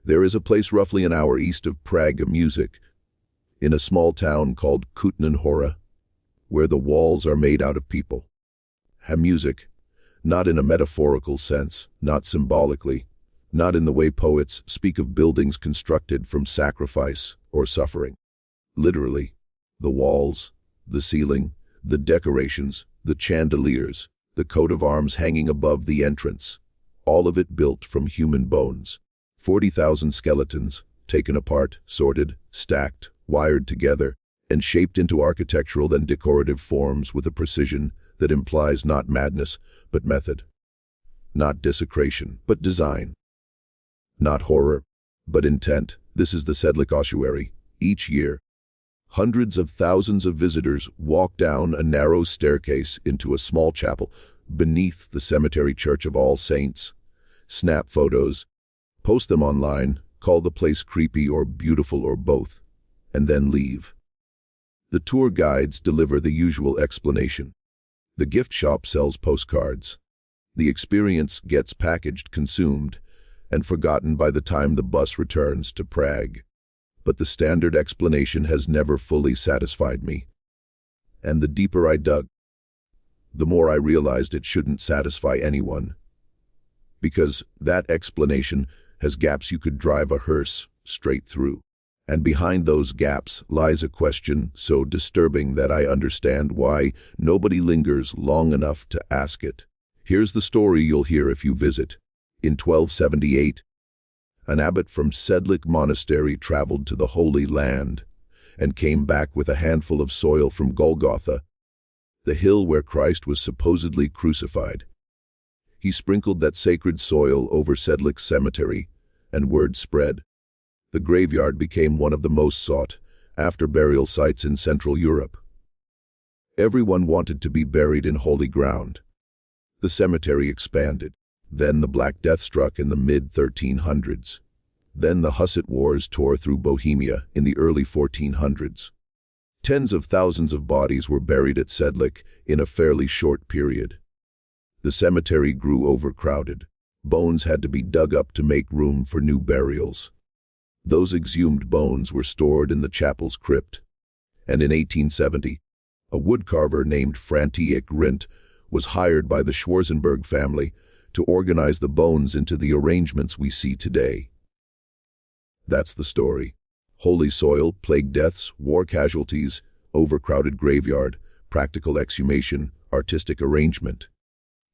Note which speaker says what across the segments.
Speaker 1: There is a place roughly an hour east of Prague, music, in a small town called Kutná Hora, where the walls are made out of people. Music, not in a metaphorical sense, not symbolically, not in the way poets speak of buildings constructed from sacrifice or suffering. Literally, the walls, the ceiling, the decorations, the chandeliers, the coat of arms hanging above the entrance, all of it built from human bones. 40,000 skeletons, taken apart, sorted, stacked, wired together, and shaped into architectural and decorative forms with a precision that implies not madness, but method. Not desecration, but design. Not horror, but intent. This is the Sedlec Ossuary. Each year, hundreds of thousands of visitors walk down a narrow staircase into a small chapel beneath the cemetery Church of All Saints, snap photos, post them online, call the place creepy or beautiful or both, and then leave. The tour guides deliver the usual explanation. The gift shop sells postcards. The experience gets packaged, consumed, and forgotten by the time the bus returns to Prague. But the standard explanation has never fully satisfied me. And the deeper I dug, the more I realized it shouldn't satisfy anyone. Because that explanation has gaps you could drive a hearse straight through. And behind those gaps lies a question so disturbing that I understand why nobody lingers long enough to ask it. Here's the story you'll hear if you visit. In 1278, an abbot from Sedlec Monastery traveled to the Holy Land and came back with a handful of soil from Golgotha, the hill where Christ was supposedly crucified. He sprinkled that sacred soil over Sedlec's cemetery, and word spread. The graveyard became one of the most sought-after burial sites in Central Europe. Everyone wanted to be buried in holy ground. The cemetery expanded. Then the Black Death struck in the mid-1300s. Then the Hussite Wars tore through Bohemia in the early 1400s. Tens of thousands of bodies were buried at Sedlec in a fairly short period. The cemetery grew overcrowded. Bones had to be dug up to make room for new burials. Those exhumed bones were stored in the chapel's crypt. And in 1870, a woodcarver named František Rint was hired by the Schwarzenberg family to organize the bones into the arrangements we see today. That's the story. Holy soil, plague deaths, war casualties, overcrowded graveyard, practical exhumation, artistic arrangement.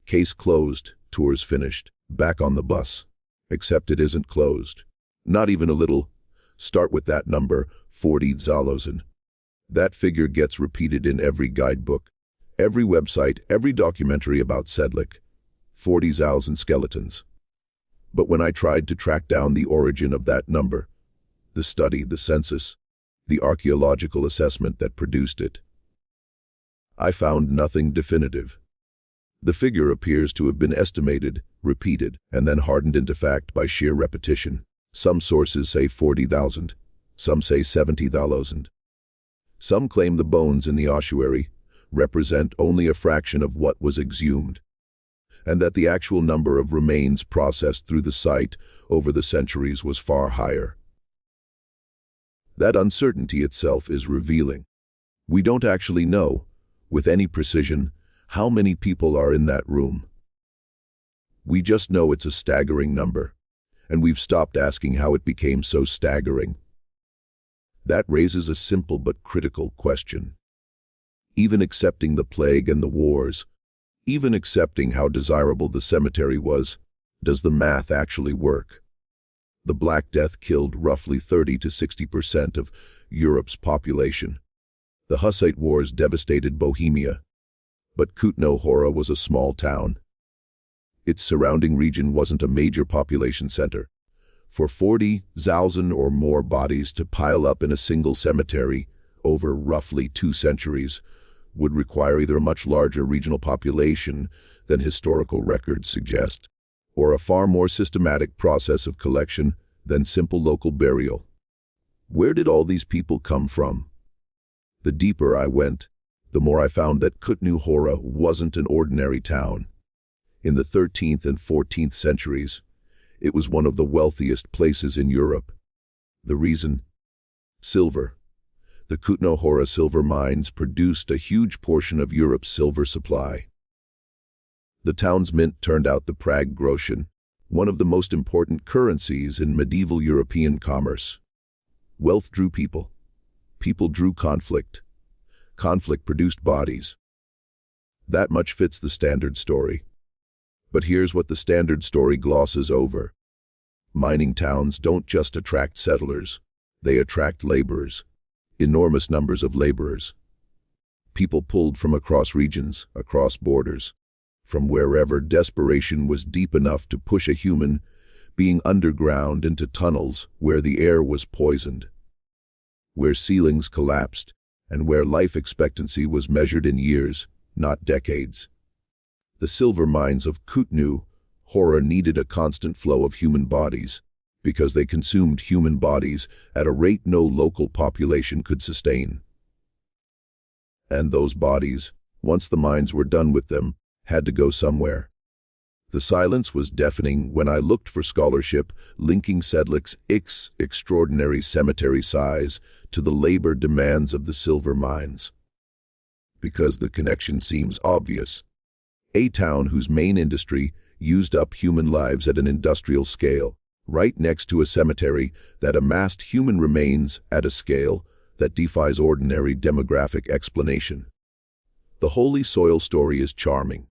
Speaker 1: Case closed, tours finished, back on the bus. Except it isn't closed. Not even a little. Start with that number, 40,000. That figure gets repeated in every guidebook, every website, every documentary about Sedlec. 40,000 skeletons. But when I tried to track down the origin of that number, the study, the census, the archaeological assessment that produced it, I found nothing definitive. The figure appears to have been estimated, repeated, and then hardened into fact by sheer repetition. Some sources say 40,000, some say 70,000. Some claim the bones in the ossuary represent only a fraction of what was exhumed, and that the actual number of remains processed through the site over the centuries was far higher. That uncertainty itself is revealing. We don't actually know, with any precision, how many people are in that room. We just know it's a staggering number, and we've stopped asking how it became so staggering. That raises a simple but critical question. Even accepting the plague and the wars, even accepting how desirable the cemetery was, does the math actually work? The Black Death killed roughly 30 to 60% of Europe's population. The Hussite Wars devastated Bohemia, but Kutná Hora was a small town. Its surrounding region wasn't a major population center. For 40,000 or more bodies to pile up in a single cemetery over roughly 2 centuries would require either a much larger regional population than historical records suggest, or a far more systematic process of collection than simple local burial. Where did all these people come from? The deeper I went, the more I found that Kutná Hora wasn't an ordinary town. In the 13th and 14th centuries, It was one of the wealthiest places in Europe. The reason? Silver. The Kutná Hora silver mines produced a huge portion of Europe's silver supply. The town's mint turned out the Prague groschen, one of the most important currencies in medieval European commerce. Wealth drew people. People drew conflict. Conflict produced bodies. That much fits the standard story. But here's what the standard story glosses over. Mining towns don't just attract settlers. They attract laborers. Enormous numbers of laborers. People pulled from across regions, across borders, from wherever desperation was deep enough to push a human being underground into tunnels where the air was poisoned, where ceilings collapsed, and where life expectancy was measured in years, not decades. The silver mines of Kutná Hora needed a constant flow of human bodies, because they consumed human bodies at a rate no local population could sustain. And those bodies, once the mines were done with them, had to go somewhere. The silence was deafening when I looked for scholarship linking Sedlec's extraordinary cemetery size to the labor demands of the silver mines. Because the connection seems obvious. A town whose main industry used up human lives at an industrial scale, right next to a cemetery that amassed human remains at a scale that defies ordinary demographic explanation. The holy soil story is charming.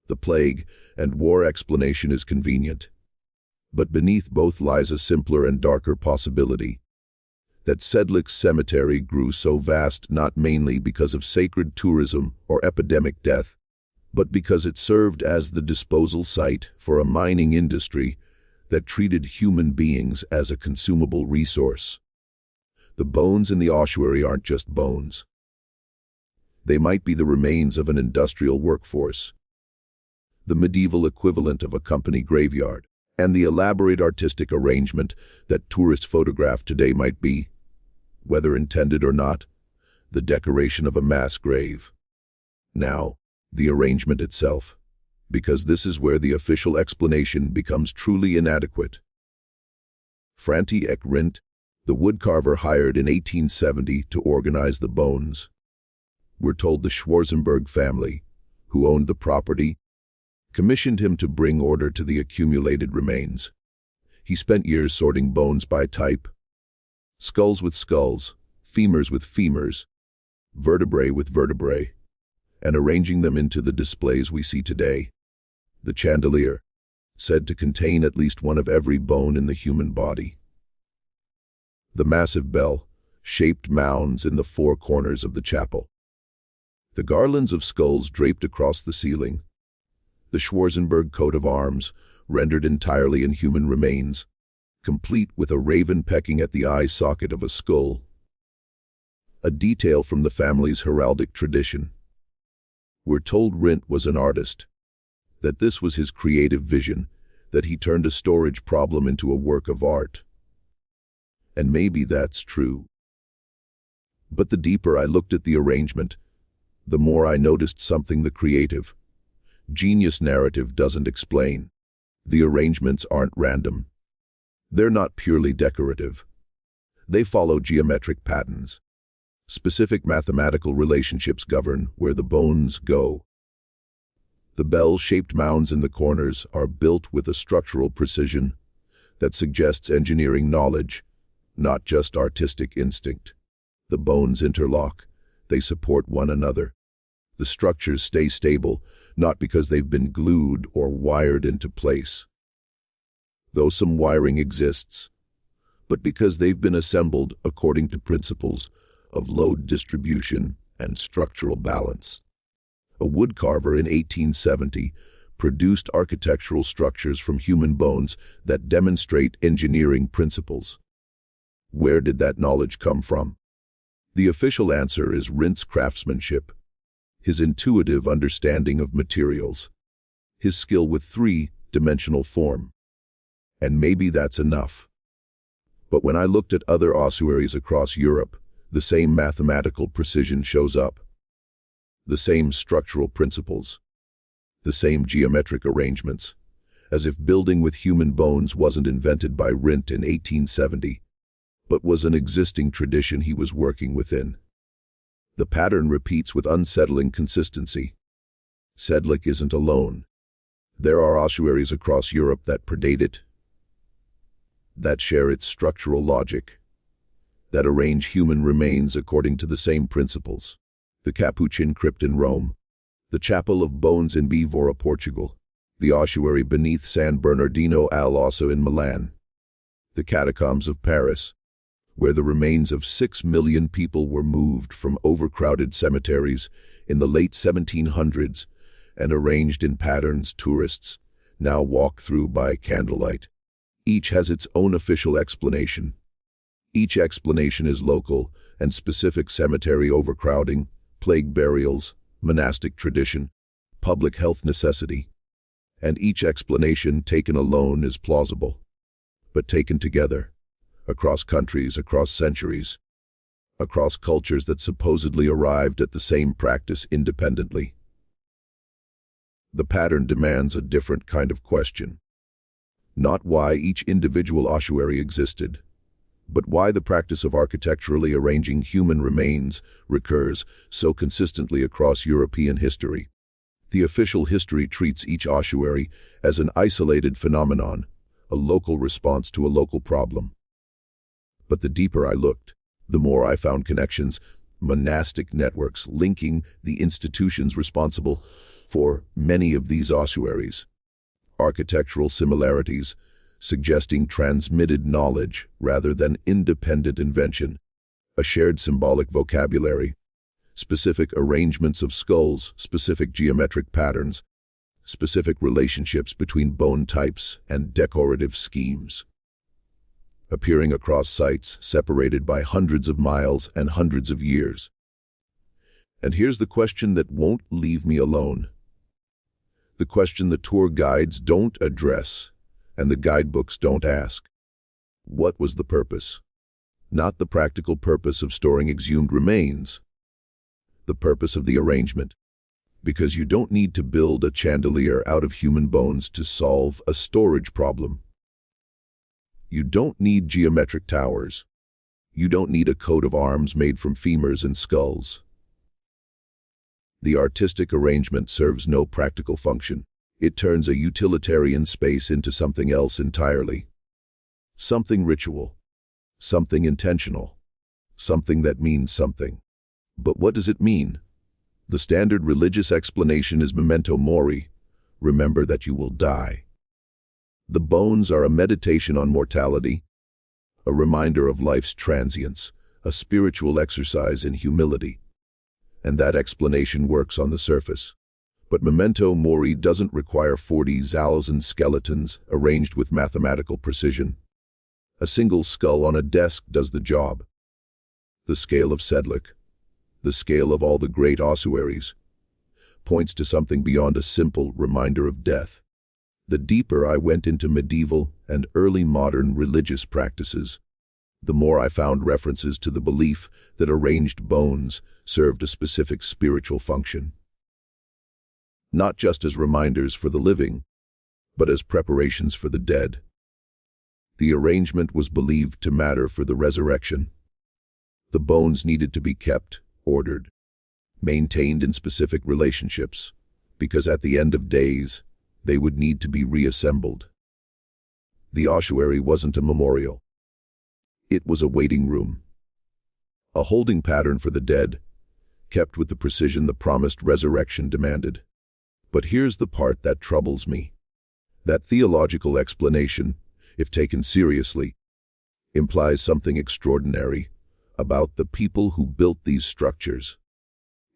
Speaker 1: The plague and war explanation is convenient. But beneath both lies a simpler and darker possibility. That Sedlec's cemetery grew so vast not mainly because of sacred tourism or epidemic death, but because it served as the disposal site for a mining industry that treated human beings as a consumable resource. The bones in the ossuary aren't just bones. They might be the remains of an industrial workforce, the medieval equivalent of a company graveyard, and the elaborate artistic arrangement that tourists photograph today might be, whether intended or not, the decoration of a mass grave. Now, the arrangement itself, because this is where the official explanation becomes truly inadequate. František Rint, the woodcarver hired in 1870 to organize the bones. We're told the Schwarzenberg family, who owned the property, commissioned him to bring order to the accumulated remains. He spent years sorting bones by type, skulls with skulls, femurs with femurs, vertebrae with vertebrae, and arranging them into the displays we see today. The chandelier, said to contain at least one of every bone in the human body. The massive bell-shaped mounds in the four corners of the chapel. The garlands of skulls draped across the ceiling. The Schwarzenberg coat of arms, rendered entirely in human remains, complete with a raven pecking at the eye socket of a skull. A detail from the family's heraldic tradition. We're told Rint was an artist, that this was his creative vision, that he turned a storage problem into a work of art. And maybe that's true. But the deeper I looked at the arrangement, the more I noticed something the creative, genius narrative doesn't explain. The arrangements aren't random. They're not purely decorative. They follow geometric patterns. Specific mathematical relationships govern where the bones go. The bell-shaped mounds in the corners are built with a structural precision that suggests engineering knowledge, not just artistic instinct. The bones interlock. They support one another. The structures stay stable, not because they've been glued or wired into place, though some wiring exists, but because they've been assembled according to principles of load distribution and structural balance. A woodcarver in 1870 produced architectural structures from human bones that demonstrate engineering principles. Where did that knowledge come from? The official answer is Rint's craftsmanship, his intuitive understanding of materials, his skill with three-dimensional form. And maybe that's enough. But when I looked at other ossuaries across Europe, the same mathematical precision shows up. The same structural principles, the same geometric arrangements, as if building with human bones wasn't invented by Rint in 1870, but was an existing tradition he was working within. The pattern repeats with unsettling consistency. Sedlec isn't alone. There are ossuaries across Europe that predate it, that share its structural logic, that arrange human remains according to the same principles. The Capuchin crypt in Rome, the Chapel of Bones in Bivora, Portugal, the ossuary beneath San Bernardino al Osso in Milan, the catacombs of Paris, where the remains of 6 million people were moved from overcrowded cemeteries in the late 1700s and arranged in patterns tourists now walk through by candlelight. Each has its own official explanation. Each explanation is local and specific: cemetery overcrowding, plague burials, monastic tradition, public health necessity. And each explanation taken alone is plausible, but taken together, across countries, across centuries, across cultures that supposedly arrived at the same practice independently, the pattern demands a different kind of question. Not why each individual ossuary existed, but why the practice of architecturally arranging human remains recurs so consistently across European history. The official history treats each ossuary as an isolated phenomenon, a local response to a local problem. But the deeper I looked, the more I found connections, monastic networks linking the institutions responsible for many of these ossuaries, architectural similarities suggesting transmitted knowledge rather than independent invention, a shared symbolic vocabulary, specific arrangements of skulls, specific geometric patterns, specific relationships between bone types and decorative schemes, appearing across sites separated by hundreds of miles and hundreds of years. And here's the question that won't leave me alone. The question the tour guides don't address and the guidebooks don't ask. What was the purpose? Not the practical purpose of storing exhumed remains. The purpose of the arrangement. Because you don't need to build a chandelier out of human bones to solve a storage problem. You don't need geometric towers. You don't need a coat of arms made from femurs and skulls. The artistic arrangement serves no practical function. It turns a utilitarian space into something else entirely. Something ritual. Something intentional. Something that means something. But what does it mean? The standard religious explanation is Memento Mori. Remember that you will die. The bones are a meditation on mortality, a reminder of life's transience, a spiritual exercise in humility. And that explanation works on the surface. But Memento Mori doesn't require 40,000 skeletons arranged with mathematical precision. A single skull on a desk does the job. The scale of Sedlec, the scale of all the great ossuaries, points to something beyond a simple reminder of death. The deeper I went into medieval and early modern religious practices, the more I found references to the belief that arranged bones served a specific spiritual function. Not just as reminders for the living, but as preparations for the dead. The arrangement was believed to matter for the resurrection. The bones needed to be kept, ordered, maintained in specific relationships, because at the end of days, they would need to be reassembled. The ossuary wasn't a memorial. It was a waiting room. A holding pattern for the dead, kept with the precision the promised resurrection demanded. But here's the part that troubles me. That theological explanation, if taken seriously, implies something extraordinary about the people who built these structures.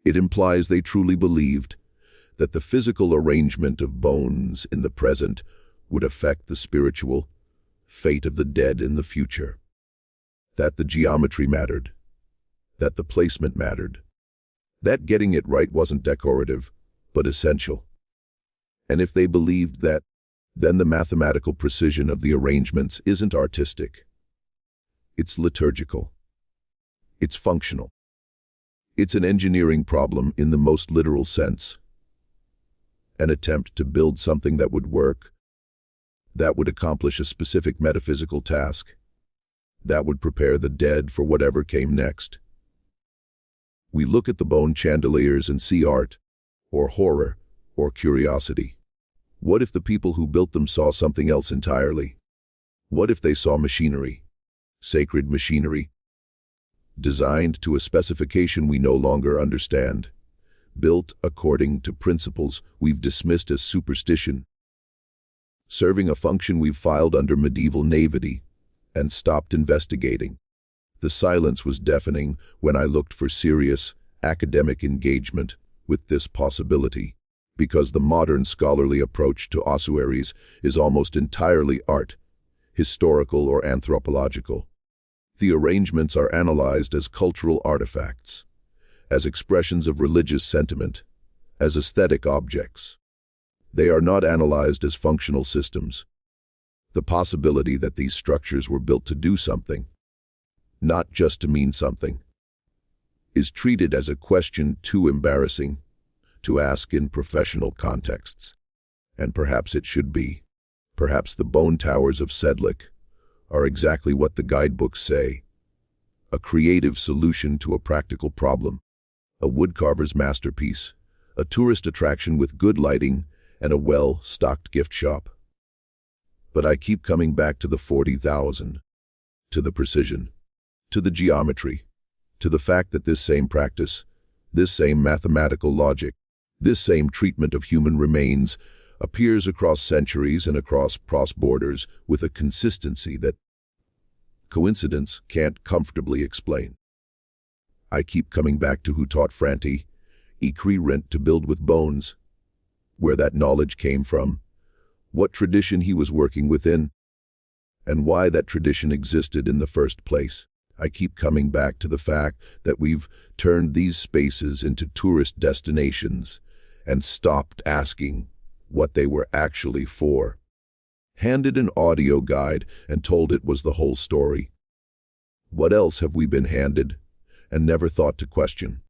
Speaker 1: It implies they truly believed that the physical arrangement of bones in the present would affect the spiritual fate of the dead in the future. That the geometry mattered. That the placement mattered. That getting it right wasn't decorative, but essential. And if they believed that, then the mathematical precision of the arrangements isn't artistic. It's liturgical. It's functional. It's an engineering problem in the most literal sense. An attempt to build something that would work, That would accomplish a specific metaphysical task. That would prepare the dead for whatever came next. We look at the bone chandeliers and see art, or horror, or curiosity. What if the people who built them saw something else entirely? What if they saw machinery, sacred machinery, designed to a specification we no longer understand, built according to principles we've dismissed as superstition, serving a function we've filed under medieval naivety and stopped investigating? The silence was deafening when I looked for serious, academic engagement with this possibility, because the modern scholarly approach to ossuaries is almost entirely art, historical or anthropological. The arrangements are analyzed as cultural artifacts, as expressions of religious sentiment, as aesthetic objects. They are not analyzed as functional systems. The possibility that these structures were built to do something, not just to mean something, is treated as a question too embarrassing to ask in professional contexts. And perhaps it should be. Perhaps the bone towers of Sedlec are exactly what the guidebooks say: a creative solution to a practical problem, a woodcarver's masterpiece, a tourist attraction with good lighting and a well-stocked gift shop. But I keep coming back to the 40,000, to the precision, to the geometry, to the fact that this same practice, this same mathematical logic, this same treatment of human remains appears across centuries and across borders with a consistency that coincidence can't comfortably explain. I keep coming back to who taught František Rint to build with bones, where that knowledge came from, what tradition he was working within, and why that tradition existed in the first place. I keep coming back to the fact that we've turned these spaces into tourist destinations and stopped asking what they were actually for. Handed an audio guide and told it was the whole story. What else have we been handed and never thought to question?